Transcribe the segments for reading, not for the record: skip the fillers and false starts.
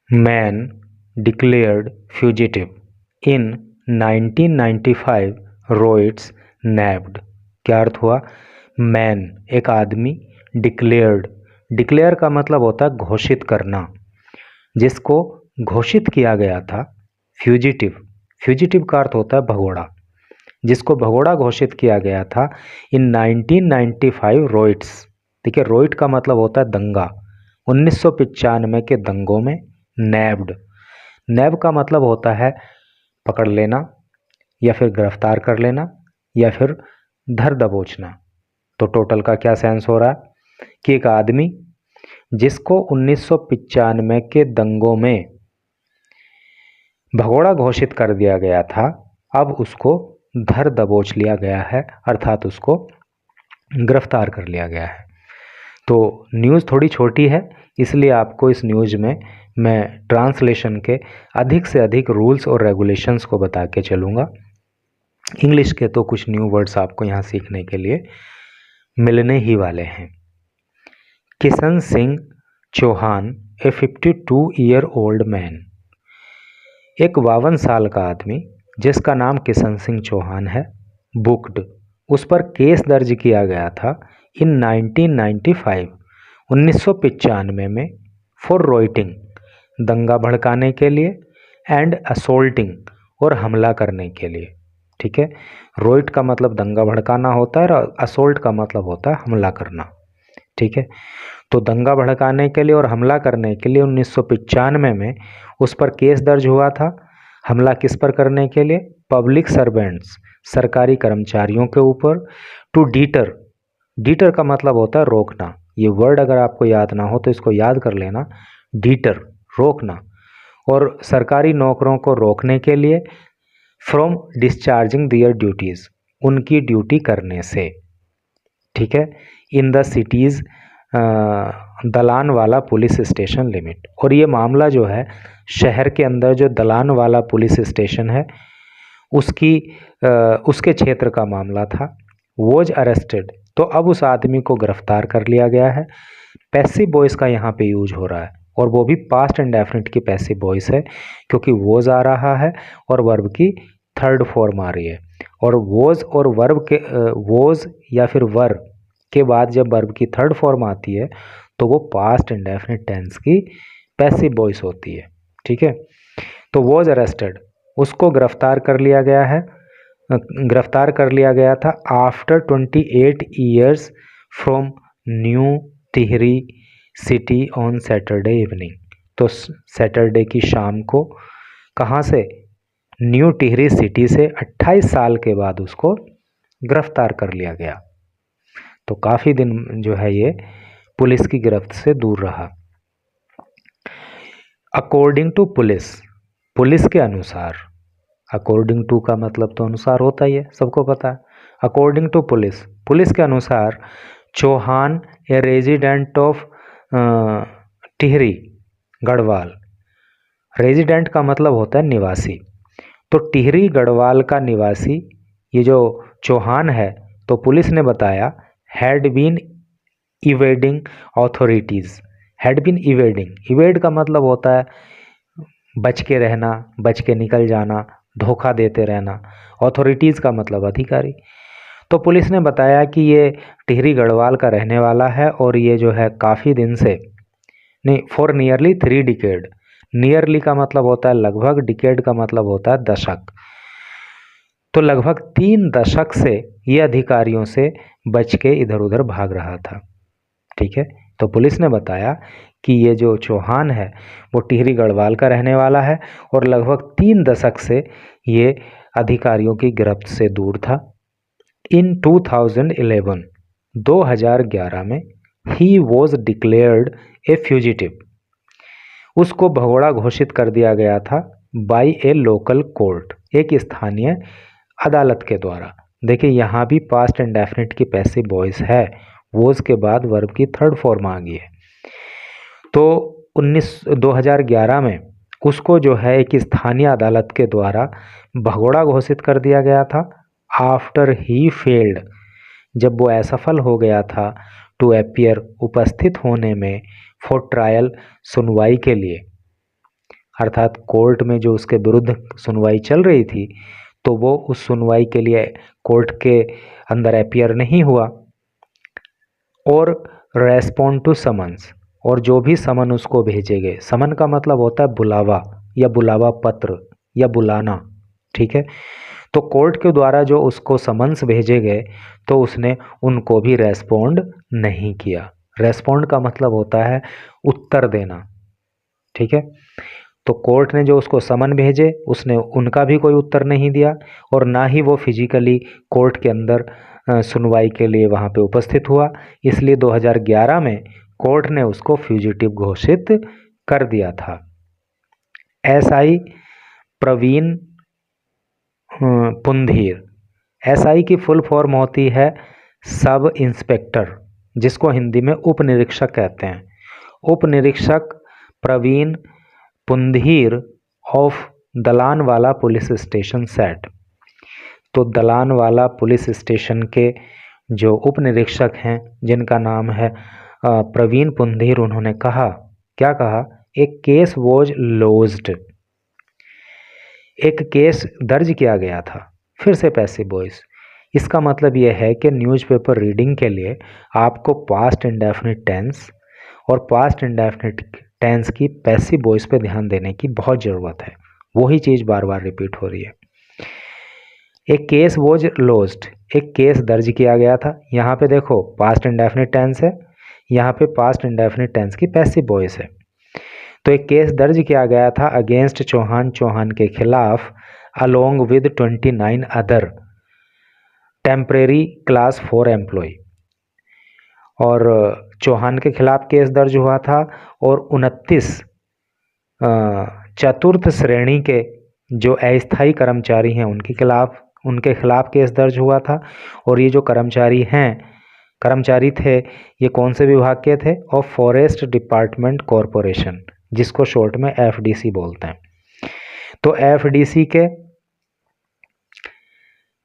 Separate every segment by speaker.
Speaker 1: Man declared fugitive इन 1995 रोइट्स नैब्ड। क्या अर्थ हुआ? Man एक आदमी, डिक्लेयर्ड, डिक्लेयर का मतलब होता है घोषित करना, जिसको घोषित किया गया था। फ्यूजिटिव, फ्यूजिटिव का अर्थ होता है भगोड़ा, जिसको भगोड़ा घोषित किया गया था इन 1995 रोइट्स। ठीक है, रोइट का मतलब होता है दंगा, 1995 के दंगों में। नैब्ड, नैब का मतलब होता है पकड़ लेना या फिर गिरफ्तार कर लेना या फिर धर दबोचना। तो टोटल का क्या सेंस हो रहा है कि एक आदमी जिसको 1995 के दंगों में भगोड़ा घोषित कर दिया गया था, अब उसको धर दबोच लिया गया है, अर्थात उसको गिरफ्तार कर लिया गया है। तो न्यूज़ थोड़ी छोटी है, इसलिए आपको इस न्यूज़ में मैं ट्रांसलेशन के अधिक से अधिक रूल्स और रेगुलेशंस को बता के चलूँगा। इंग्लिश के तो कुछ न्यू वर्ड्स आपको यहाँ सीखने के लिए मिलने ही वाले हैं। किशन सिंह चौहान, ए 52-ईयर ओल्ड मैन, एक 52 साल का आदमी जिसका नाम किशन सिंह चौहान है, बुक्ड, उस पर केस दर्ज किया गया था इन 1995, 1995 में, फॉर रोइटिंग, दंगा भड़काने के लिए, एंड असोल्टिंग, और हमला करने के लिए। ठीक है, रोइट का मतलब दंगा भड़काना होता है और असोल्ट का मतलब होता है हमला करना। ठीक है, तो दंगा भड़काने के लिए और हमला करने के लिए 1995 में उस पर केस दर्ज हुआ था। हमला किस पर करने के लिए? पब्लिक सर्वेंट्स, सरकारी कर्मचारियों के ऊपर। टू डीटर, डीटर का मतलब होता है रोकना। ये वर्ड अगर आपको याद ना हो तो इसको याद कर लेना, डीटर, रोकना। और सरकारी नौकरों को रोकने के लिए, फ्रॉम डिस्चार्जिंग दियर ड्यूटीज़, उनकी ड्यूटी करने से। ठीक है, इन द सिटीज़ दलान वाला पुलिस स्टेशन लिमिट। और ये मामला जो है शहर के अंदर जो दलान वाला पुलिस स्टेशन है उसके क्षेत्र का मामला था। वॉज अरेस्टेड, तो अब उस आदमी को गिरफ्तार कर लिया गया है। पैसिव वॉइस का यहाँ पे यूज हो रहा है, और वो भी पास्ट इंडेफिनिट की पैसिव वॉइस है, क्योंकि वॉज आ रहा है और वर्ब की थर्ड फॉर्म आ रही है। और वॉज और वर्ब के वॉज या फिर वर के बाद जब वर्ब की थर्ड फॉर्म आती है तो वो पास्ट इंडेफिनिट टेंस की पैसिव वॉइस होती है। ठीक है, तो वॉज अरेस्टेड, उसको गिरफ्तार कर लिया गया है, गिरफ्तार कर लिया गया था after 28 years from new Tehri city on Saturday evening. तो सैटरडे की शाम को कहाँ से? न्यू टिहरी सिटी से 28 साल के बाद उसको गिरफ्तार कर लिया गया। तो काफ़ी दिन जो है ये पुलिस की गिरफ्त से दूर रहा। अकॉर्डिंग टू पुलिस, पुलिस के अनुसार, अकॉर्डिंग टू का मतलब तो अनुसार होता ही है, सबको पता है। अकॉर्डिंग टू पुलिस, पुलिस के अनुसार Chauhan a resident of Tehri Garhwal, resident का मतलब होता है निवासी, तो टिहरी गढ़वाल का निवासी ये जो चौहान है, तो पुलिस ने बताया had been evading authorities. Had been evading, evade का मतलब होता है बच के रहना, बच के निकल जाना, धोखा देते रहना। ऑथोरिटीज़ का मतलब अधिकारी। तो पुलिस ने बताया कि ये टिहरी गढ़वाल का रहने वाला है और ये जो है काफ़ी दिन से, नहीं, फॉर नियरली 3 डिकेड, नियरली का मतलब होता है लगभग, डिकेड का मतलब होता है दशक, तो लगभग 3 दशक से ये अधिकारियों से बच के इधर उधर भाग रहा था। ठीक है, तो पुलिस ने बताया कि ये जो चौहान है वो टिहरी गढ़वाल का रहने वाला है और लगभग 3 दशक से ये अधिकारियों की गिरफ्त से दूर था। इन 2011, 2011 में he was declared A fugitive, उसको भगोड़ा घोषित कर दिया गया था बाय ए लोकल कोर्ट, एक स्थानीय अदालत के द्वारा। देखिए यहाँ भी पास्ट इंडेफिनिट की पैसिव वॉइस है, वॉज के बाद वर्ब की थर्ड फॉर्म आ गई है। तो 2011 में उसको जो है एक स्थानीय अदालत के द्वारा भगोड़ा घोषित कर दिया गया था। आफ्टर ही फेल्ड, जब वो असफल हो गया था, टू अपीयर, उपस्थित होने में, फॉर ट्रायल, सुनवाई के लिए, अर्थात कोर्ट में जो उसके विरुद्ध सुनवाई चल रही थी, तो वो उस सुनवाई के लिए कोर्ट के अंदर अपीयर नहीं हुआ। और रेस्पॉन्ड टू समन्स, और जो भी समन उसको भेजे गए, समन का मतलब होता है बुलावा या बुलावा पत्र या बुलाना, ठीक है। तो कोर्ट के द्वारा जो उसको समन्स भेजे गए तो उसने उनको भी रेस्पॉन्ड नहीं किया। रेस्पॉन्ड का मतलब होता है उत्तर देना, ठीक है। तो कोर्ट ने जो उसको समन भेजे उसने उनका भी कोई उत्तर नहीं दिया, और ना ही वो फिजिकली कोर्ट के अंदर सुनवाई के लिए वहाँ पे उपस्थित हुआ। इसलिए 2011 में कोर्ट ने उसको फ्यूजिटिव घोषित कर दिया था। एसआई प्रवीण पुंधीर, एसआई की फुल फॉर्म होती है सब इंस्पेक्टर, जिसको हिंदी में उप निरीक्षक कहते हैं। उप निरीक्षक Praveen Pundhir of Dalanwala police station set. तो दलानवाला पुलिस स्टेशन के जो उप निरीक्षक हैं, जिनका नाम है प्रवीण पुंधीर, उन्होंने कहा, क्या कहा, एक केस वॉज लॉज्ड, एक केस दर्ज किया गया था। फिर से पैसिव वॉइस, इसका मतलब यह है कि न्यूज़पेपर रीडिंग के लिए आपको पास्ट इंडेफिनिट टेंस और पास्ट इंडेफिनिट टेंस की पैसिव वॉइस पे ध्यान देने की बहुत ज़रूरत है। वही चीज़ बार बार रिपीट हो रही है। एक केस वॉज लॉज्ड, एक केस दर्ज किया गया था। यहाँ पे देखो पास्ट इंडेफिनिट टेंस है, यहाँ पे पास्ट इंडेफिनिट टेंस की पैसिव वॉइस है। तो एक केस दर्ज किया गया था अगेंस्ट चौहान, चौहान के खिलाफ, along with 29 other temporary class 4 employ. और चौहान के खिलाफ केस दर्ज हुआ था और 29 चतुर्थ श्रेणी के जो अस्थायी कर्मचारी हैं उनके खिलाफ केस दर्ज हुआ था। और ये जो कर्मचारी थे, ये कौन से विभाग के थे, ऑफ फॉरेस्ट डिपार्टमेंट कॉरपोरेशन, जिसको शॉर्ट में एफडीसी बोलते हैं। तो एफडीसी के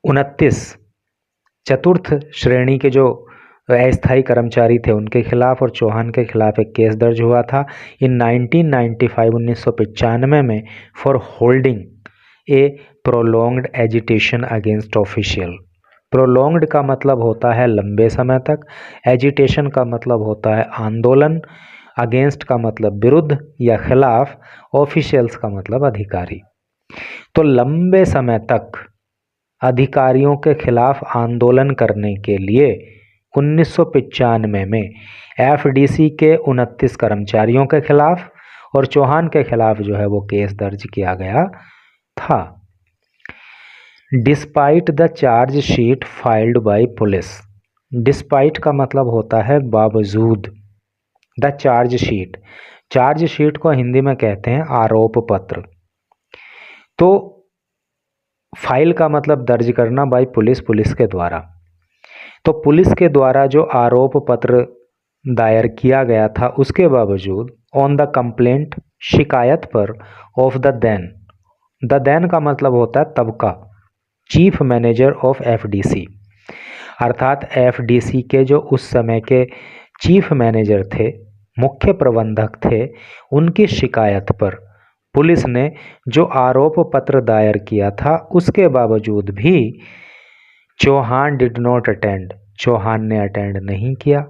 Speaker 1: 29 चतुर्थ श्रेणी के जो अस्थायी कर्मचारी थे उनके खिलाफ और चौहान के खिलाफ एक केस दर्ज हुआ था इन 1995 में for holding A prolonged agitation against official. Prolonged का मतलब होता है लंबे समय तक, एजिटेशन का मतलब होता है आंदोलन, अगेंस्ट का मतलब विरुद्ध या खिलाफ, ऑफिशियल्स का मतलब अधिकारी। तो लंबे समय तक अधिकारियों के खिलाफ आंदोलन करने के लिए 1995 में एफडीसी के 29 कर्मचारियों के खिलाफ और चौहान के खिलाफ जो है वो केस दर्ज किया गया था। Despite the charge sheet filed by police, despite का मतलब होता है बावजूद, द चार्ज शीट को हिंदी में कहते हैं आरोप पत्र। तो फाइल का मतलब दर्ज करना, बाय पुलिस के द्वारा। तो पुलिस के द्वारा जो आरोप पत्र दायर किया गया था उसके बावजूद ऑन द कंप्लेंट, शिकायत पर, ऑफ द देन का मतलब होता है तब का, चीफ मैनेजर ऑफ एफडीसी, अर्थात एफडीसी के जो उस समय के चीफ मैनेजर थे, मुख्य प्रबंधक थे, उनकी शिकायत पर पुलिस ने जो आरोप पत्र दायर किया था उसके बावजूद भी Chauhan did not attend, Chauhan ने अटेंड नहीं किया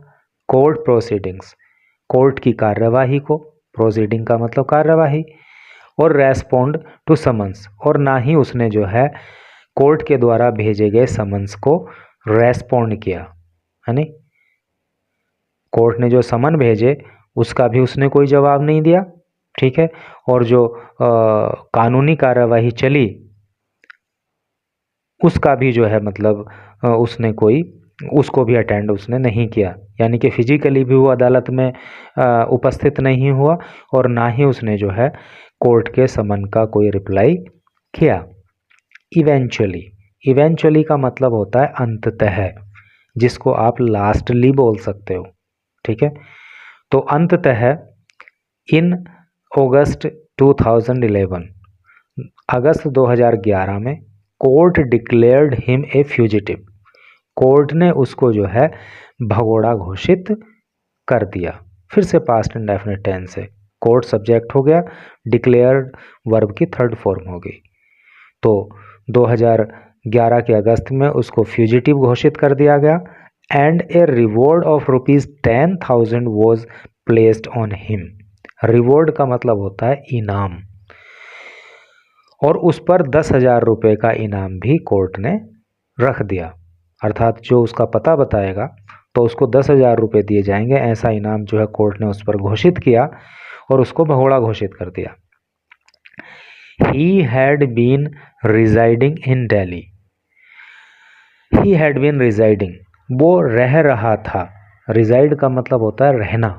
Speaker 1: कोर्ट प्रोसीडिंग्स, कोर्ट की कार्यवाही को, प्रोसीडिंग का मतलब कार्यवाही, और रेस्पोंड टू समन्स, और ना ही उसने जो है कोर्ट के द्वारा भेजे गए समन्स को रेस्पोंड किया, है नहीं। कोर्ट ने जो समन भेजे उसका भी उसने कोई जवाब नहीं दिया, ठीक है। और जो कानूनी कार्यवाही चली उसका भी जो है मतलब उसको भी अटेंड उसने नहीं किया, यानी कि फिजिकली भी वो अदालत में उपस्थित नहीं हुआ और ना ही उसने जो है कोर्ट के समन का कोई रिप्लाई किया। इवेंचुअली का मतलब होता है अंततः, जिसको आप लास्टली बोल सकते हो, ठीक है। तो अंततः इन अगस्त 2011, अगस्त 2011 में court declared him a fugitive, court ने उसको जो है भगोड़ा घोषित कर दिया। फिर से पास्ट इंडेफिनिट टेंस है, कोर्ट सब्जेक्ट हो गया, डिक्लेयर्ड वर्ब की थर्ड फॉर्म हो गई। तो 2011 के अगस्त में उसको फ्यूजिटिव घोषित कर दिया गया and A reward of ₹10,000 was placed on him. Reward का मतलब होता है इनाम, और उस पर 10,000 रुपये का इनाम भी कोर्ट ने रख दिया, अर्थात जो उसका पता बताएगा तो उसको 10,000 रुपये दिए जाएंगे, ऐसा इनाम जो है कोर्ट ने उस पर घोषित किया और उसको भगोड़ा घोषित कर दिया। He had been residing in Delhi. He had been residing, वो रह रहा था। reside का मतलब होता है रहना,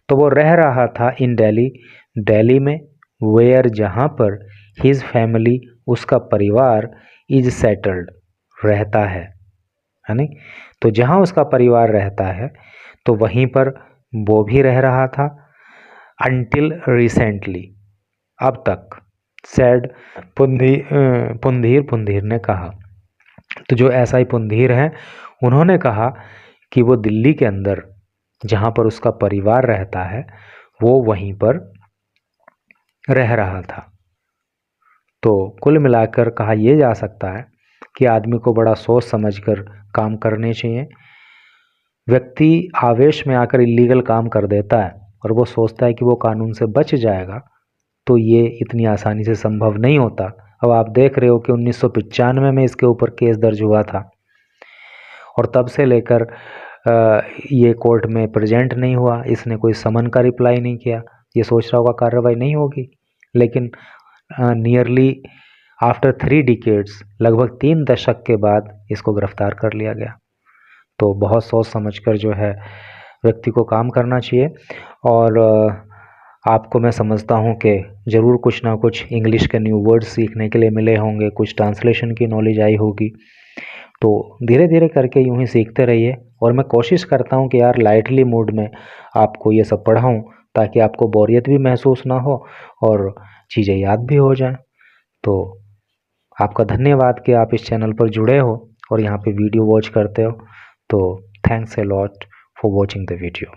Speaker 1: तो वो रह रहा था इन दिल्ली, दिल्ली में, वेयर जहाँ पर his family उसका परिवार is settled रहता है नहीं, तो जहाँ उसका परिवार रहता है तो वहीं पर वो भी रह रहा था। until recently, अब तक। सैड पुंधीर ने कहा, तो जो एसआई पुंधीर हैं उन्होंने कहा कि वो दिल्ली के अंदर जहाँ पर उसका परिवार रहता है वो वहीं पर रह रहा था। तो कुल मिलाकर कहा यह जा सकता है कि आदमी को बड़ा सोच समझकर काम करने चाहिए। व्यक्ति आवेश में आकर इलीगल काम कर देता है और वो सोचता है कि वो कानून से बच जाएगा, तो ये इतनी आसानी से संभव नहीं होता। अब आप देख रहे हो कि 1995 में इसके ऊपर केस दर्ज हुआ था और तब से लेकर ये कोर्ट में प्रेजेंट नहीं हुआ, इसने कोई समन का रिप्लाई नहीं किया। ये सोच रहा होगा कार्रवाई नहीं होगी, लेकिन नियरली आफ्टर 3 डिकेड्स, लगभग 3 दशक के बाद इसको गिरफ्तार कर लिया गया। तो बहुत सोच समझकर जो है व्यक्ति को काम करना चाहिए। और आपको मैं समझता हूँ कि ज़रूर कुछ ना कुछ इंग्लिश के न्यू वर्ड्स सीखने के लिए मिले होंगे, कुछ ट्रांसलेशन की नॉलेज आई होगी। तो धीरे धीरे करके यूँ ही सीखते रहिए, और मैं कोशिश करता हूँ कि यार लाइटली मूड में आपको ये सब पढ़ाऊँ ताकि आपको बोरियत भी महसूस ना हो और चीज़ें याद भी हो जाएं। तो आपका धन्यवाद कि आप इस चैनल पर जुड़े हो और यहाँ पे वीडियो वॉच करते हो। तो thanks a lot for watching the video.